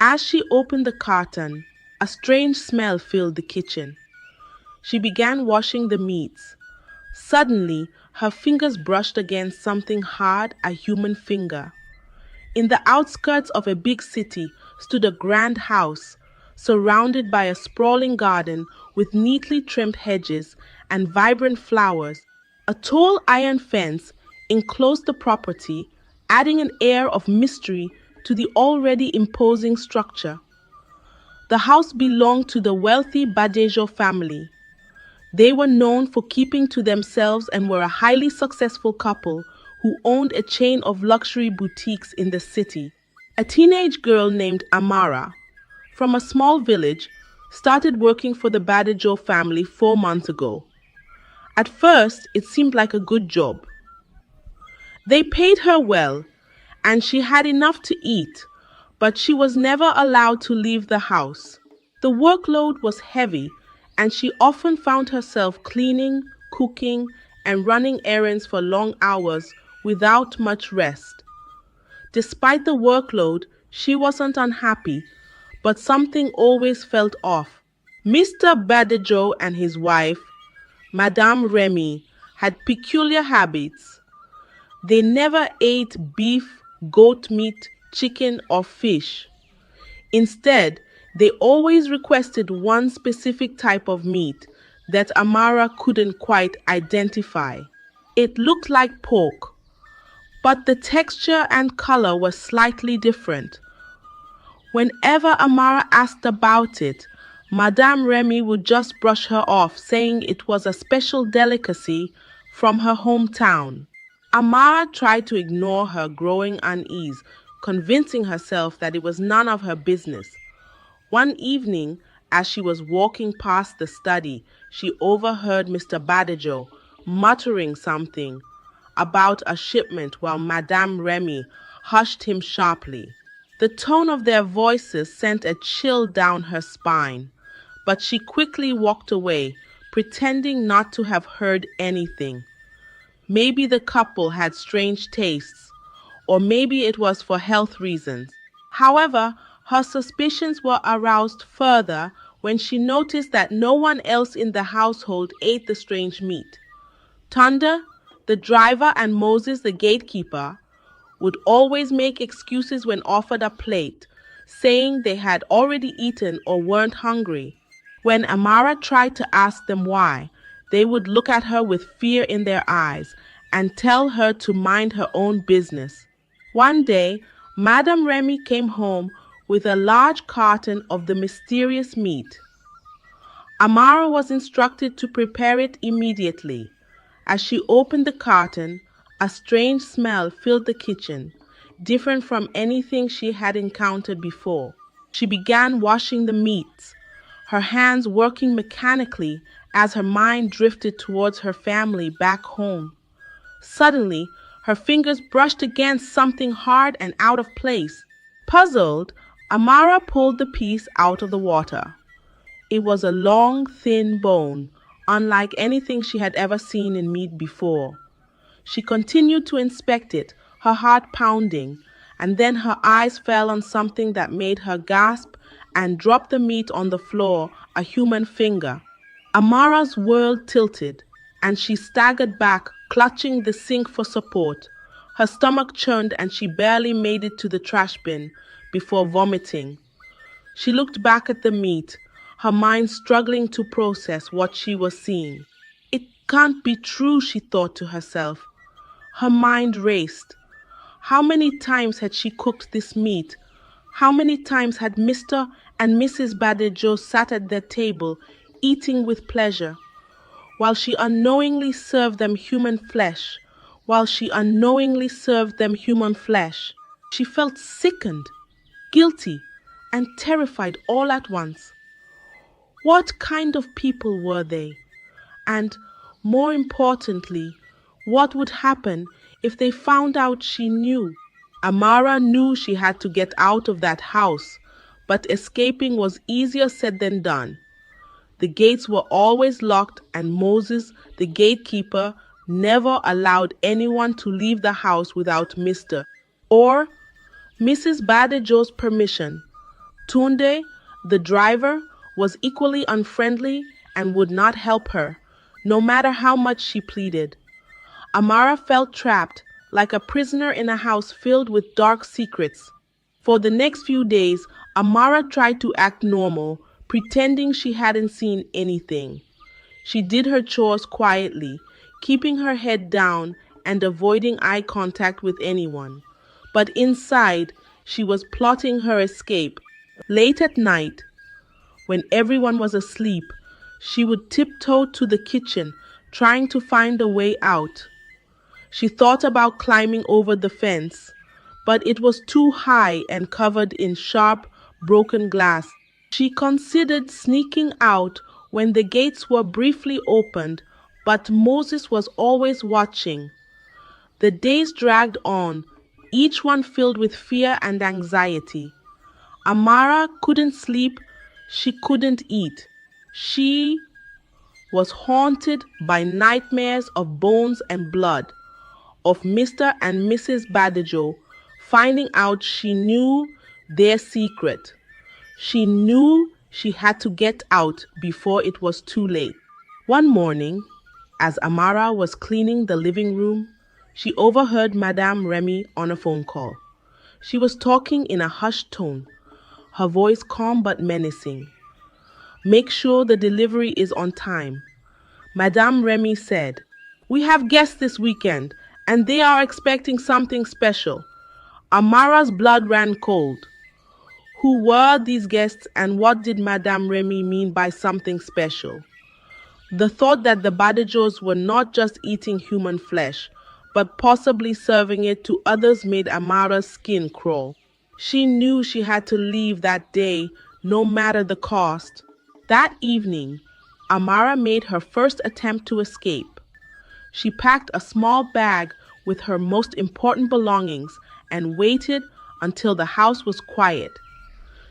As she opened the carton, a strange smell filled the kitchen. She began washing the meats. Suddenly, her fingers brushed against something hard, a human finger. In the outskirts of a big city stood a grand house, surrounded by a sprawling garden with neatly trimmed hedges and vibrant flowers. A tall iron fence enclosed the property, adding an air of mystery to the already imposing structure. The house belonged to the wealthy Badejo family. They were known for keeping to themselves and were a highly successful couple who owned a chain of luxury boutiques in the city. A teenage girl named Amara, from a small village, started working for the Badejo family 4 months ago. At first, it seemed like a good job. They paid her well, and she had enough to eat, but she was never allowed to leave the house. The workload was heavy, and she often found herself cleaning, cooking, and running errands for long hours without much rest. Despite the workload, she wasn't unhappy, but something always felt off. Mr. Badejo and his wife, Madame Remy, had peculiar habits. They never ate beef, goat meat, chicken, or fish. Instead, they always requested one specific type of meat that Amara couldn't quite identify. It looked like pork, but the texture and color were slightly different. Whenever Amara asked about it, Madame Remy would just brush her off, saying it was a special delicacy from her hometown. Amara tried to ignore her growing unease, convincing herself that it was none of her business. One evening, as she was walking past the study, she overheard Mr. Badejo muttering something about a shipment while Madame Remy hushed him sharply. The tone of their voices sent a chill down her spine, but she quickly walked away, pretending not to have heard anything. Maybe the couple had strange tastes, or maybe it was for health reasons. However, her suspicions were aroused further when she noticed that no one else in the household ate the strange meat. Thunder, the driver, and Moses, the gatekeeper, would always make excuses when offered a plate, saying they had already eaten or weren't hungry. When Amara tried to ask them why, they would look at her with fear in their eyes and tell her to mind her own business. One day, Madame Remy came home with a large carton of the mysterious meat. Amara was instructed to prepare it immediately. As she opened the carton, a strange smell filled the kitchen, different from anything she had encountered before. She began washing the meats, her hands working mechanically as her mind drifted towards her family back home. Suddenly, her fingers brushed against something hard and out of place. Puzzled, Amara pulled the piece out of the water. It was a long, thin bone, unlike anything she had ever seen in meat before. She continued to inspect it, her heart pounding, and then her eyes fell on something that made her gasp and drop the meat on the floor, a human finger. Amara's world tilted, and she staggered back, clutching the sink for support. Her stomach churned and she barely made it to the trash bin before vomiting. She looked back at the meat, her mind struggling to process what she was seeing. It can't be true, she thought to herself. Her mind raced. How many times had she cooked this meat? How many times had Mr. and Mrs. Badejo sat at their table, eating with pleasure, while she unknowingly served them human flesh? She felt sickened, guilty, and terrified all at once. What kind of people were they? And, more importantly, what would happen if they found out she knew? Amara knew she had to get out of that house, but escaping was easier said than done. The gates were always locked, and Moses, the gatekeeper, never allowed anyone to leave the house without Mr. or Mrs. Badejo's permission. Tunde, the driver, was equally unfriendly and would not help her, no matter how much she pleaded. Amara felt trapped, like a prisoner in a house filled with dark secrets. For the next few days, Amara tried to act normal, pretending she hadn't seen anything. She did her chores quietly, keeping her head down and avoiding eye contact with anyone. But inside, she was plotting her escape. Late at night, when everyone was asleep, she would tiptoe to the kitchen, trying to find a way out. She thought about climbing over the fence, but it was too high and covered in sharp, broken glass. She considered sneaking out when the gates were briefly opened, but Moses was always watching. The days dragged on, each one filled with fear and anxiety. Amara couldn't sleep, she couldn't eat. She was haunted by nightmares of bones and blood, of Mr. and Mrs. Badajo finding out she knew their secret. She knew she had to get out before it was too late. One morning, as Amara was cleaning the living room, she overheard Madame Remy on a phone call. She was talking in a hushed tone, her voice calm but menacing. "Make sure the delivery is on time," Madame Remy said. "We have guests this weekend, and they are expecting something special." Amara's blood ran cold. Who were these guests, and what did Madame Remy mean by something special? The thought that the Badajos were not just eating human flesh, but possibly serving it to others made Amara's skin crawl. She knew she had to leave that day, no matter the cost. That evening, Amara made her first attempt to escape. She packed a small bag with her most important belongings and waited until the house was quiet.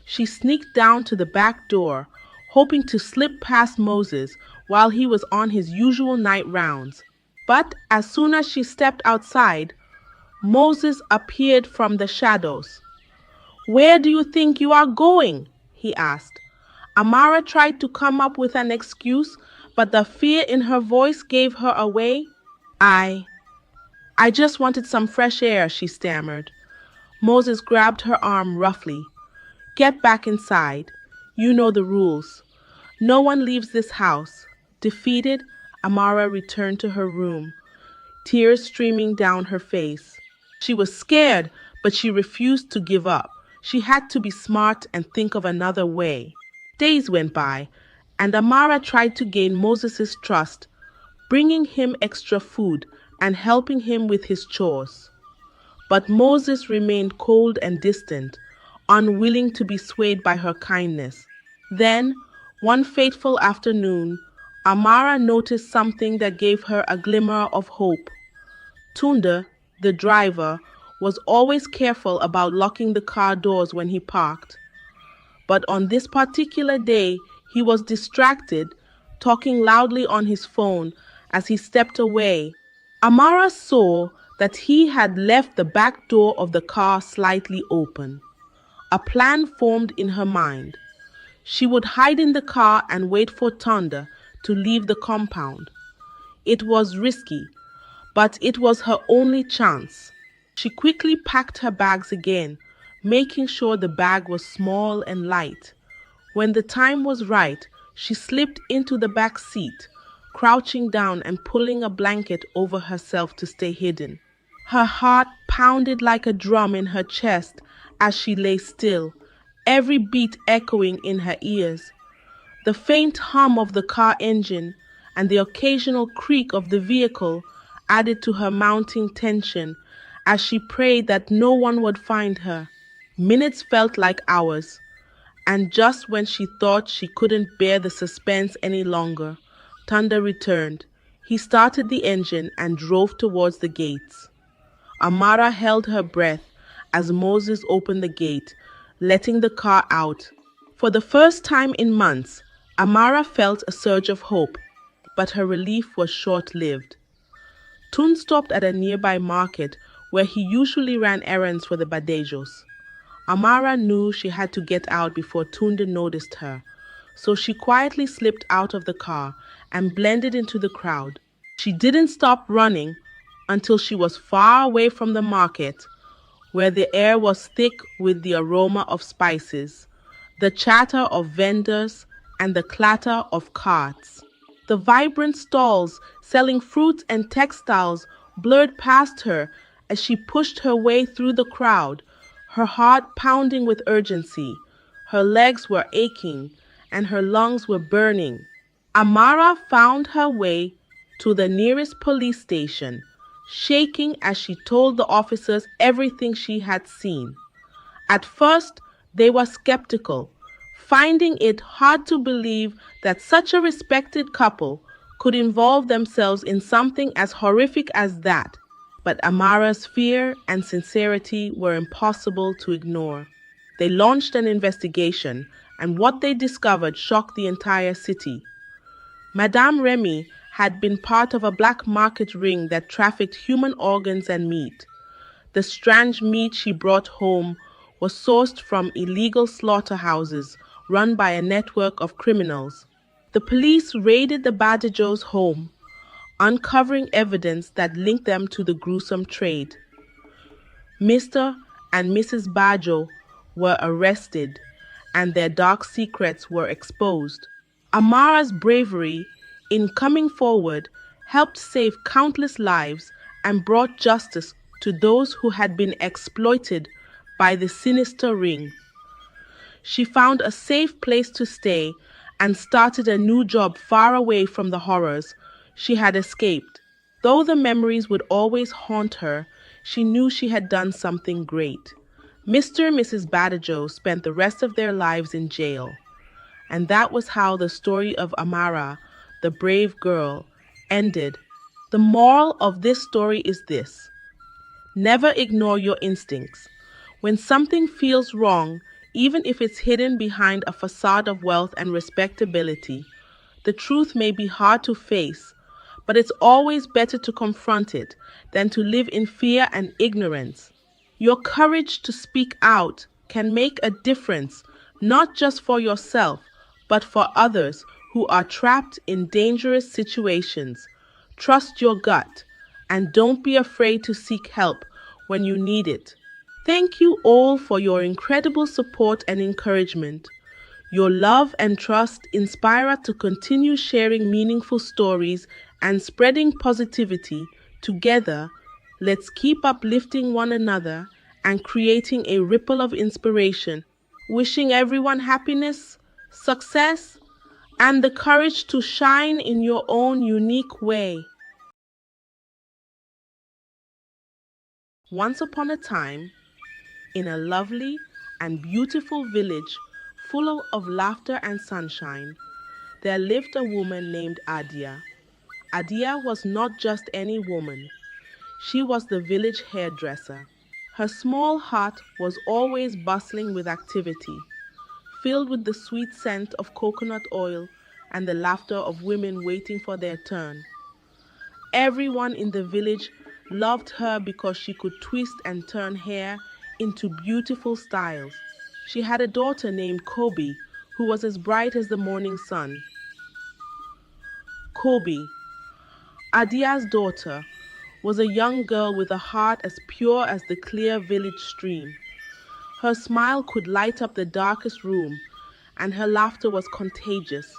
She sneaked down to the back door, hoping to slip past Moses while he was on his usual night rounds. But as soon as she stepped outside, Moses appeared from the shadows. "Where do you think you are going?" he asked. Amara tried to come up with an excuse, but the fear in her voice gave her away. I just wanted some fresh air," she stammered. Moses grabbed her arm roughly. "Get back inside. You know the rules. No one leaves this house." Defeated, Amara returned to her room, tears streaming down her face. She was scared, but she refused to give up. She had to be smart and think of another way. Days went by, and Amara tried to gain Moses' trust, bringing him extra food and helping him with his chores. But Moses remained cold and distant, unwilling to be swayed by her kindness. Then, one fateful afternoon, Amara noticed something that gave her a glimmer of hope. Tunde, the driver, was always careful about locking the car doors when he parked. But on this particular day, he was distracted, talking loudly on his phone as he stepped away. Amara saw that he had left the back door of the car slightly open. A plan formed in her mind. She would hide in the car and wait for Tunde to leave the compound. It was risky, but it was her only chance. She quickly packed her bags again, making sure the bag was small and light. When the time was right, she slipped into the back seat, crouching down and pulling a blanket over herself to stay hidden. Her heart pounded like a drum in her chest as she lay still, every beat echoing in her ears. The faint hum of the car engine and the occasional creak of the vehicle added to her mounting tension as she prayed that no one would find her. Minutes felt like hours, and just when she thought she couldn't bear the suspense any longer, Tunde returned. He started the engine and drove towards the gates. Amara held her breath as Moses opened the gate, letting the car out. For the first time in months, Amara felt a surge of hope, but her relief was short-lived. Tun stopped at a nearby market where he usually ran errands for the Badejos. Amara knew she had to get out before Tunde noticed her, so she quietly slipped out of the car and blended into the crowd. She didn't stop running until she was far away from the market, where the air was thick with the aroma of spices, the chatter of vendors, and the clatter of carts. The vibrant stalls selling fruits and textiles blurred past her as she pushed her way through the crowd, her heart pounding with urgency. Her legs were aching and her lungs were burning. Amara found her way to the nearest police station, shaking as she told the officers everything she had seen. At first, they were skeptical, finding it hard to believe that such a respected couple could involve themselves in something as horrific as that. But Amara's fear and sincerity were impossible to ignore. They launched an investigation, and what they discovered shocked the entire city. Madame Remy had been part of a black market ring that trafficked human organs and meat. The strange meat she brought home was sourced from illegal slaughterhouses run by a network of criminals. The police raided the Badajos' home, uncovering evidence that linked them to the gruesome trade. Mr. and Mrs. Bajo were arrested, and their dark secrets were exposed. Amara's bravery in coming forward helped save countless lives and brought justice to those who had been exploited by the sinister ring. She found a safe place to stay and started a new job far away from the horrors she had escaped. Though the memories would always haunt her, she knew she had done something great. Mr. and Mrs. Badajo spent the rest of their lives in jail. And that was how the story of Amara, the brave girl, ended. The moral of this story is this: never ignore your instincts. When something feels wrong, even if it's hidden behind a facade of wealth and respectability, the truth may be hard to face, but it's always better to confront it than to live in fear and ignorance. Your courage to speak out can make a difference, not just for yourself, but for others who are trapped in dangerous situations. Trust your gut and don't be afraid to seek help when you need it. Thank you all for your incredible support and encouragement. Your love and trust inspire us to continue sharing meaningful stories and spreading positivity. Together, let's keep uplifting one another and creating a ripple of inspiration. Wishing everyone happiness, success, and the courage to shine in your own unique way. Once upon a time, in a lovely and beautiful village full of laughter and sunshine, there lived a woman named Adia. Adia was not just any woman. She was the village hairdresser. Her small heart was always bustling with activity, filled with the sweet scent of coconut oil and the laughter of women waiting for their turn. Everyone in the village loved her because she could twist and turn hair into beautiful styles. She had a daughter named Kobe, who was as bright as the morning sun. Kobe, Adia's daughter, was a young girl with a heart as pure as the clear village stream. Her smile could light up the darkest room, and her laughter was contagious.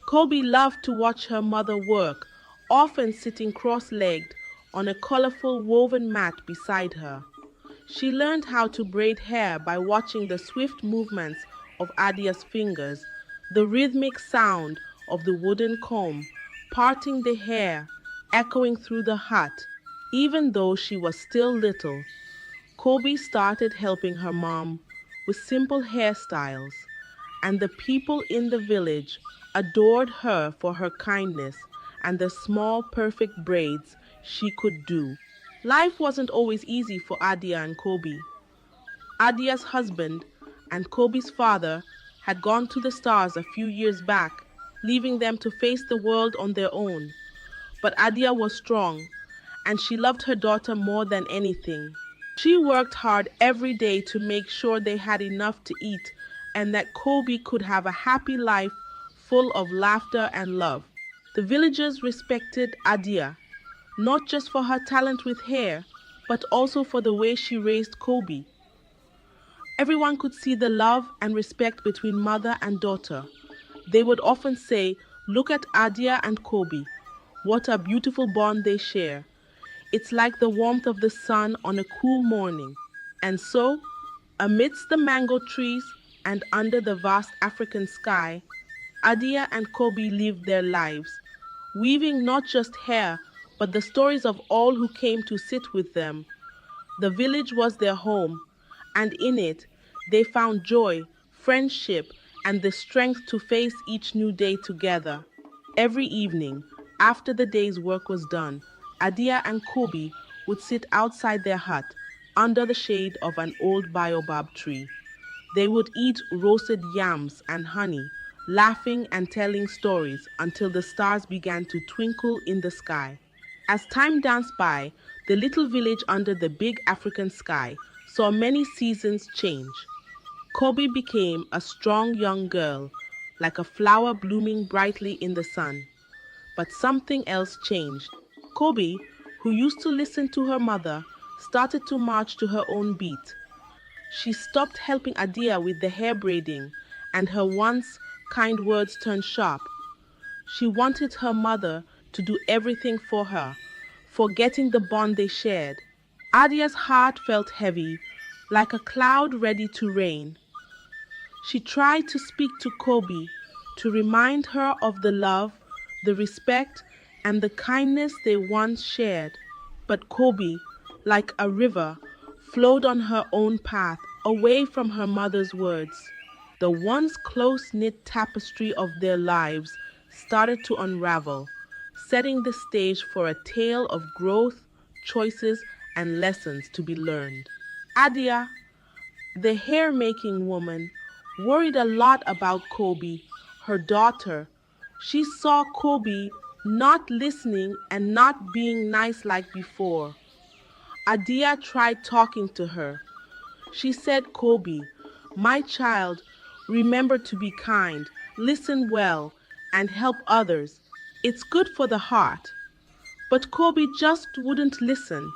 Kobe loved to watch her mother work, often sitting cross-legged on a colorful woven mat beside her. She learned how to braid hair by watching the swift movements of Adia's fingers, the rhythmic sound of the wooden comb parting the hair echoing through the hut. Even though she was still little, Kobe started helping her mom with simple hairstyles, and the people in the village adored her for her kindness and the small, perfect braids she could do. Life wasn't always easy for Adia and Kobe. Adia's husband and Kobe's father had gone to the stars a few years back, leaving them to face the world on their own. But Adia was strong, and she loved her daughter more than anything. She worked hard every day to make sure they had enough to eat and that Kobe could have a happy life full of laughter and love. The villagers respected Adia, not just for her talent with hair, but also for the way she raised Kobe. Everyone could see the love and respect between mother and daughter. They would often say, "Look at Adia and Kobe. What a beautiful bond they share. It's like the warmth of the sun on a cool morning." And so, amidst the mango trees and under the vast African sky, Adia and Kobe lived their lives, weaving not just hair, but the stories of all who came to sit with them. The village was their home, and in it they found joy, friendship, and the strength to face each new day together. Every evening, after the day's work was done, Adia and Kobe would sit outside their hut under the shade of an old baobab tree. They would eat roasted yams and honey, laughing and telling stories until the stars began to twinkle in the sky. As time danced by, the little village under the big African sky saw many seasons change. Kobe became a strong young girl, like a flower blooming brightly in the sun. But something else changed. Kobe, who used to listen to her mother, started to march to her own beat. She stopped helping Adia with the hair braiding, and her once kind words turned sharp. She wanted her mother to do everything for her, forgetting the bond they shared. Adia's heart felt heavy, like a cloud ready to rain. She tried to speak to Kobe, to remind her of the love, the respect, and the kindness they once shared. But Kobe, like a river, flowed on her own path, away from her mother's words. The once close-knit tapestry of their lives started to unravel, setting the stage for a tale of growth, choices, and lessons to be learned. Adia, the hair-making woman, worried a lot about Kobe, her daughter. She saw Kobe not listening and not being nice like before. Adia tried talking to her. She said, "Kobe, my child, remember to be kind, listen well, and help others. It's good for the heart." But Kobe just wouldn't listen.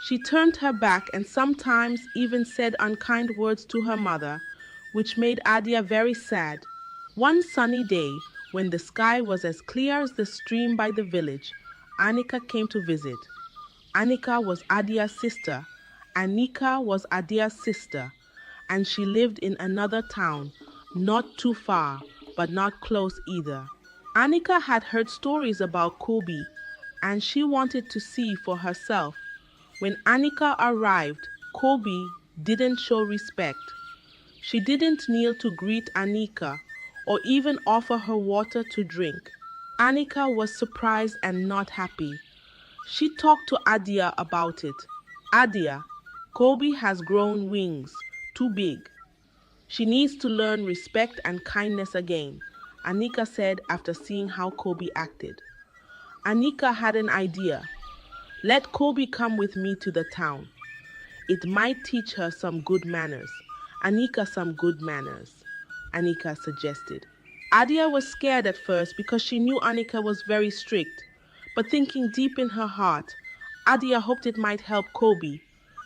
She turned her back and sometimes even said unkind words to her mother, which made Adia very sad. One sunny day, when the sky was as clear as the stream by the village, Anika came to visit. Anika was Adia's sister. Anika was Adia's sister, and she lived in another town, not too far, but not close either. Anika had heard stories about Kobe, and she wanted to see for herself. When Anika arrived, Kobe didn't show respect. She didn't kneel to greet Anika or even offer her water to drink. Anika was surprised and not happy. She talked to Adia about it. "Adia, Kobe has grown wings, too big. She needs to learn respect and kindness again," Anika said after seeing how Kobe acted. Anika had an idea. "Let Kobe come with me to the town. It might teach her some good manners. Anika some good manners," Anika suggested. Adia was scared at first because she knew Anika was very strict, but thinking deep in her heart, Adia hoped it might help Kobe.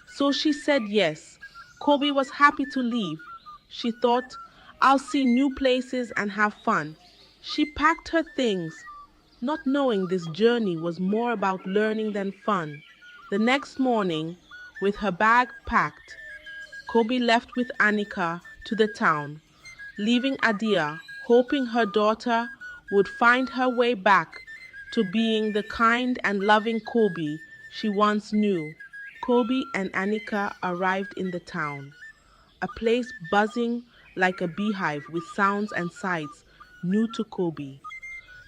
So she said yes. Kobe was happy to leave. She thought, "I'll see new places and have fun." She packed her things, not knowing this journey was more about learning than fun. The next morning, with her bag packed, Kobe left with Anika to the town, leaving Adia, hoping her daughter would find her way back to being the kind and loving Kobe she once knew. Kobe and Anika arrived in the town, a place buzzing like a beehive with sounds and sights new to Kobe.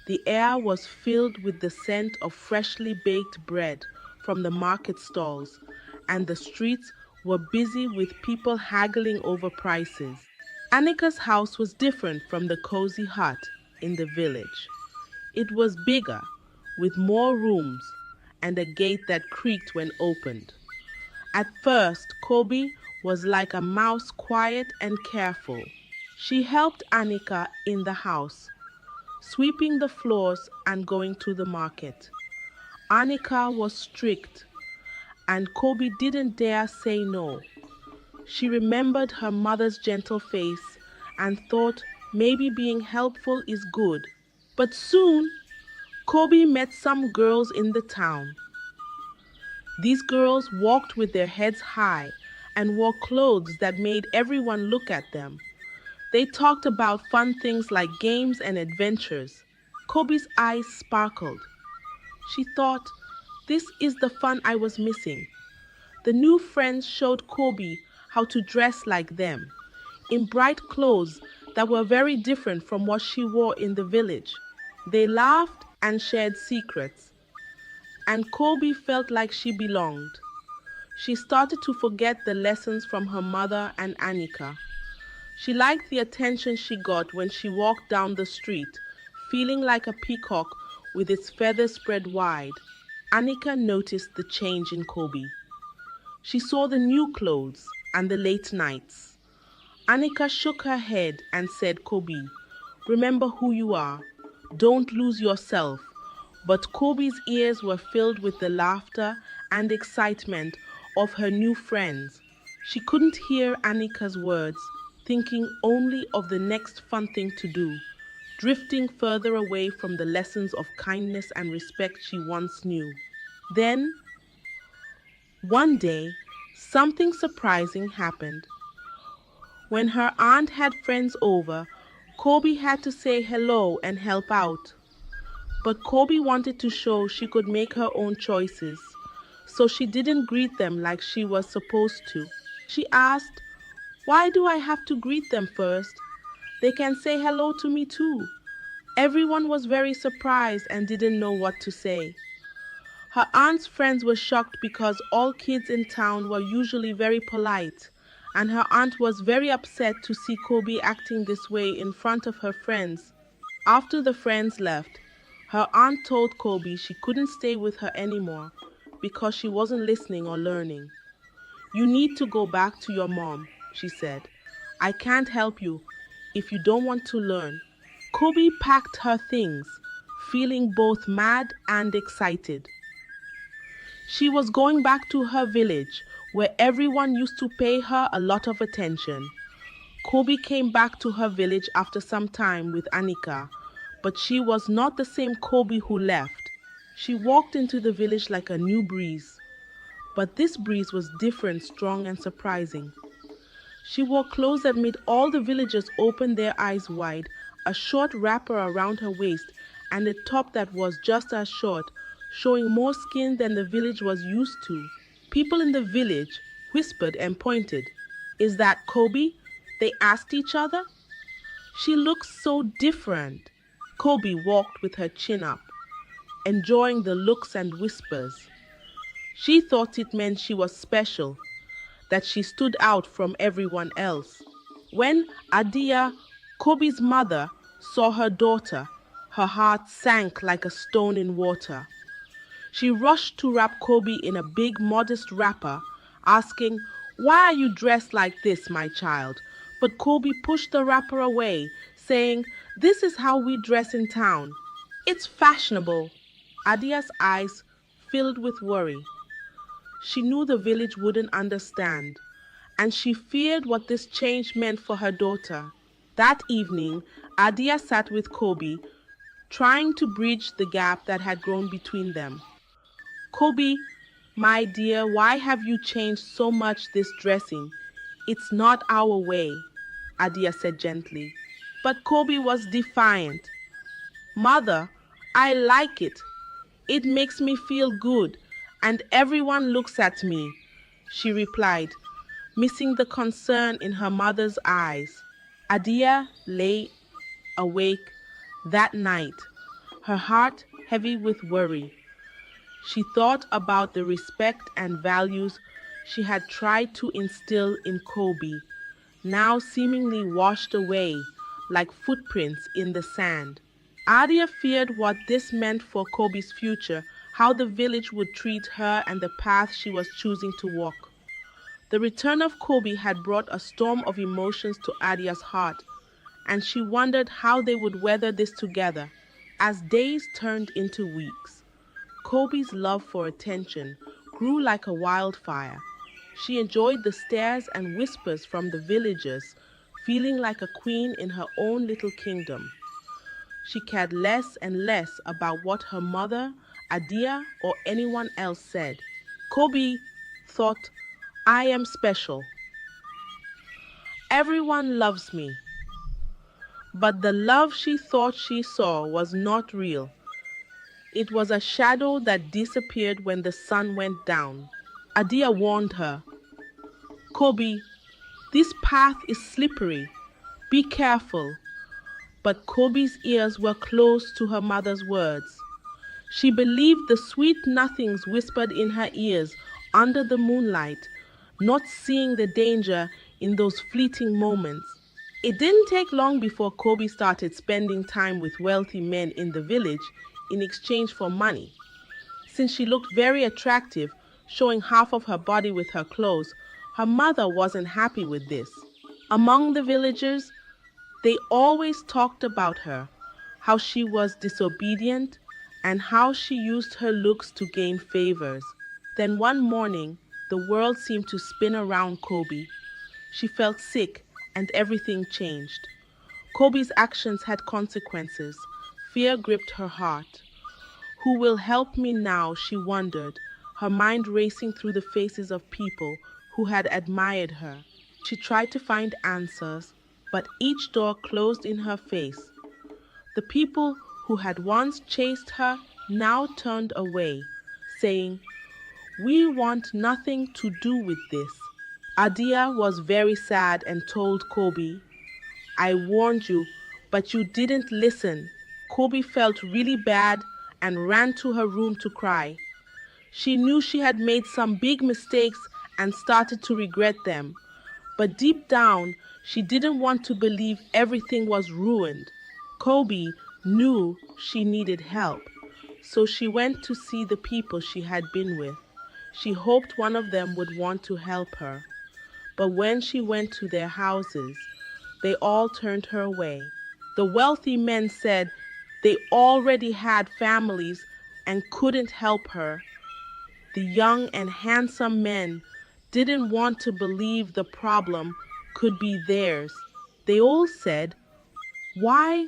The air was filled with the scent of freshly baked bread from the market stalls, and the streets were busy with people haggling over prices. Anika's house was different from the cozy hut in the village. It was bigger, with more rooms, and a gate that creaked when opened. At first, Kobe was like a mouse, quiet and careful. She helped Annika in the house, sweeping the floors and going to the market. Annika was strict, and Kobe didn't dare say no. She remembered her mother's gentle face and thought maybe being helpful is good. But soon, Kobe met some girls in the town. These girls walked with their heads high and wore clothes that made everyone look at them. They talked about fun things like games and adventures. Kobe's eyes sparkled. She thought, this is the fun I was missing. The new friends showed Kobe how to dress like them, in bright clothes that were very different from what she wore in the village. They laughed and shared secrets, and Kobe felt like she belonged. She started to forget the lessons from her mother and Annika. She liked the attention she got when she walked down the street, feeling like a peacock with its feathers spread wide. Annika noticed the change in Kobe. She saw the new clothes and the late nights. Annika shook her head and said, Kobe, remember who you are. Don't lose yourself. But Kobe's ears were filled with the laughter and excitement of her new friends. She couldn't hear Annika's words, thinking only of the next fun thing to do, drifting further away from the lessons of kindness and respect she once knew. Then, one day, something surprising happened. When her aunt had friends over, Kobe had to say hello and help out. But Kobe wanted to show she could make her own choices, so she didn't greet them like she was supposed to. She asked, why do I have to greet them first? They can say hello to me too. Everyone was very surprised and didn't know what to say. Her aunt's friends were shocked because all kids in town were usually very polite, and her aunt was very upset to see Kobe acting this way in front of her friends. After the friends left, her aunt told Kobe she couldn't stay with her anymore because she wasn't listening or learning. You need to go back to your mom, she said. I can't help you if you don't want to learn. Kobe packed her things, feeling both mad and excited. She was going back to her village, where everyone used to pay her a lot of attention. Kobe came back to her village after some time with Annika, but she was not the same Kobe who left. She walked into the village like a new breeze, but this breeze was different, strong and surprising. She wore clothes that made all the villagers open their eyes wide, a short wrapper around her waist and a top that was just as short, showing more skin than the village was used to. People in the village whispered and pointed. Is that Kobe? They asked each other. She looks so different. Kobe walked with her chin up, enjoying the looks and whispers. She thought it meant she was special, that she stood out from everyone else. When Adia, Kobe's mother, saw her daughter, her heart sank like a stone in water. She rushed to wrap Kobe in a big, modest wrapper, asking, why are you dressed like this, my child? But Kobe pushed the wrapper away, saying, this is how we dress in town. It's fashionable. Adia's eyes filled with worry. She knew the village wouldn't understand, and she feared what this change meant for her daughter. That evening, Adia sat with Kobe, trying to bridge the gap that had grown between them. Kobe, my dear, why have you changed so much this dressing? It's not our way, Adia said gently. But Kobe was defiant. Mother, I like it. It makes me feel good, and everyone looks at me, she replied, missing the concern in her mother's eyes. Adia lay awake that night, her heart heavy with worry. She thought about the respect and values she had tried to instill in Kobe, now seemingly washed away like footprints in the sand. Adia feared what this meant for Kobe's future, how the village would treat her and the path she was choosing to walk. The return of Kobe had brought a storm of emotions to Adia's heart, and she wondered how they would weather this together. As days turned into weeks, Kobe's love for attention grew like a wildfire. She enjoyed the stares and whispers from the villagers, feeling like a queen in her own little kingdom. She cared less and less about what her mother, Adia, or anyone else said. Kobe thought, I am special. Everyone loves me. But the love she thought she saw was not real. It was a shadow that disappeared when the sun went down. Adia warned her, Kobe, this path is slippery. Be careful. But Kobe's ears were closed to her mother's words. She believed the sweet nothings whispered in her ears under the moonlight, not seeing the danger in those fleeting moments. It didn't take long before Kobe started spending time with wealthy men in the village in exchange for money. Since she looked very attractive, showing half of her body with her clothes, her mother wasn't happy with this. Among the villagers, they always talked about her, how she was disobedient, and how she used her looks to gain favors. Then one morning, the world seemed to spin around Kobe. She felt sick and everything changed. Kobe's actions had consequences. Fear gripped her heart. Who will help me now, she wondered, her mind racing through the faces of people who had admired her. She tried to find answers, but each door closed in her face. The people who had once chased her now turned away, saying, We want nothing to do with this. Adia was very sad and told Kobe, I warned you, but you didn't listen. Kobe felt really bad and ran to her room to cry. She knew she had made some big mistakes and started to regret them. But deep down, she didn't want to believe everything was ruined. Kobe knew she needed help, so she went to see the people she had been with. She hoped one of them would want to help her. But when she went to their houses, they all turned her away. The wealthy men said they already had families and couldn't help her. The young and handsome men didn't want to believe the problem could be theirs. They all said, Why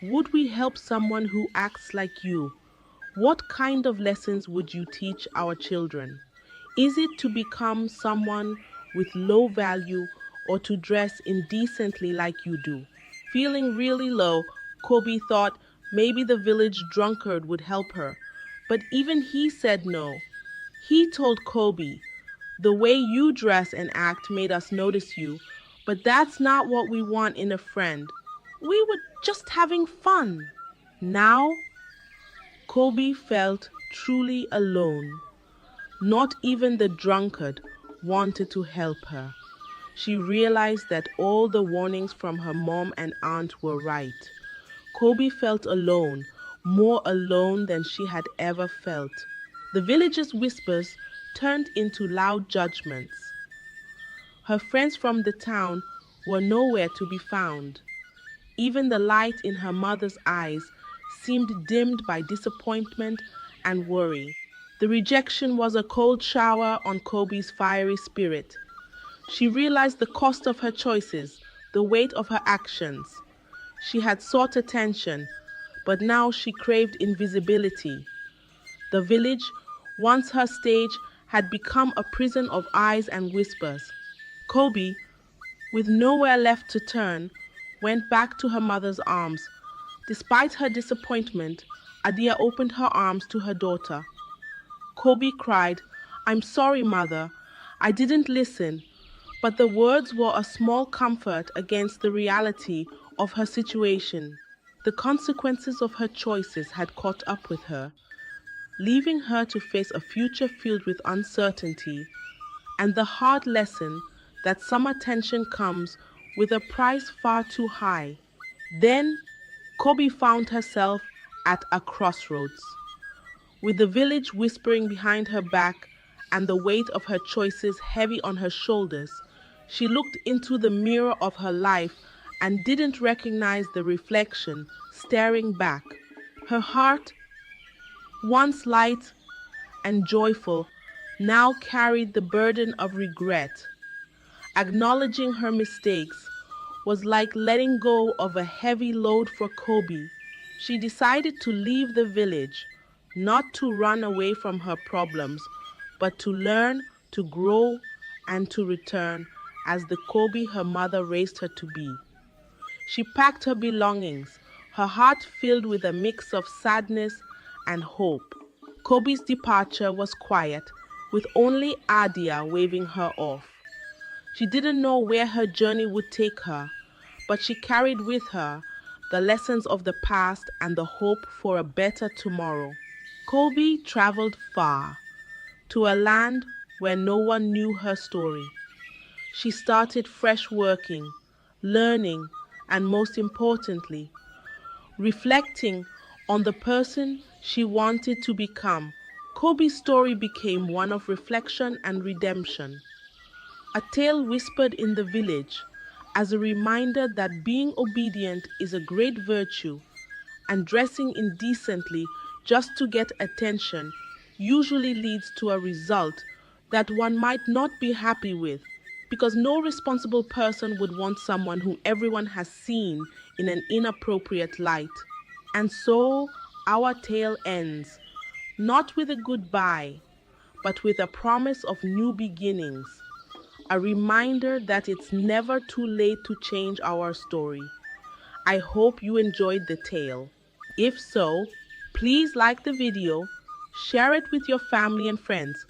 would we help someone who acts like you? What kind of lessons would you teach our children? Is it to become someone with low value or to dress indecently like you do? Feeling really low, Kobe thought maybe the village drunkard would help her. But even he said no. He told Kobe, the way you dress and act made us notice you, but that's not what we want in a friend. We were just having fun. Now, Kobe felt truly alone. Not even the drunkard wanted to help her. She realized that all the warnings from her mom and aunt were right. Kobe felt alone, more alone than she had ever felt. The villagers' whispers turned into loud judgments. Her friends from the town were nowhere to be found. Even the light in her mother's eyes seemed dimmed by disappointment and worry. The rejection was a cold shower on Kobe's fiery spirit. She realized the cost of her choices, the weight of her actions. She had sought attention, but now she craved invisibility. The village, once her stage, had become a prison of eyes and whispers. Kobe, with nowhere left to turn, went back to her mother's arms. Despite her disappointment, Adia opened her arms to her daughter. Kobe cried, I'm sorry, mother. I didn't listen. But the words were a small comfort against the reality of her situation. The consequences of her choices had caught up with her, leaving her to face a future filled with uncertainty and the hard lesson that some attention comes with a price far too high. Then, Kobe found herself at a crossroads. With the village whispering behind her back and the weight of her choices heavy on her shoulders, she looked into the mirror of her life and didn't recognize the reflection staring back. Her heart, once light and joyful, now carried the burden of regret. Acknowledging her mistakes was like letting go of a heavy load for Kobe. She decided to leave the village, not to run away from her problems, but to learn, to grow, and to return as the Kobe her mother raised her to be. She packed her belongings, her heart filled with a mix of sadness and hope. Kobe's departure was quiet, with only Adia waving her off. She didn't know where her journey would take her, but she carried with her the lessons of the past and the hope for a better tomorrow. Kobe traveled far, to a land where no one knew her story. She started fresh working, learning, and most importantly, reflecting on the person she wanted to become. Kobe's story became one of reflection and redemption, a tale whispered in the village as a reminder that being obedient is a great virtue and dressing indecently just to get attention usually leads to a result that one might not be happy with, because no responsible person would want someone whom everyone has seen in an inappropriate light. And so our tale ends, not with a goodbye, but with a promise of new beginnings, a reminder that it's never too late to change our story. I hope you enjoyed the tale. If so, please like the video, share it with your family and friends,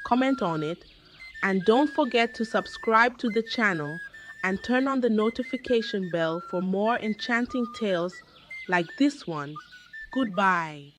comment on it, and don't forget to subscribe to the channel and turn on the notification bell for more enchanting tales like this one. Goodbye.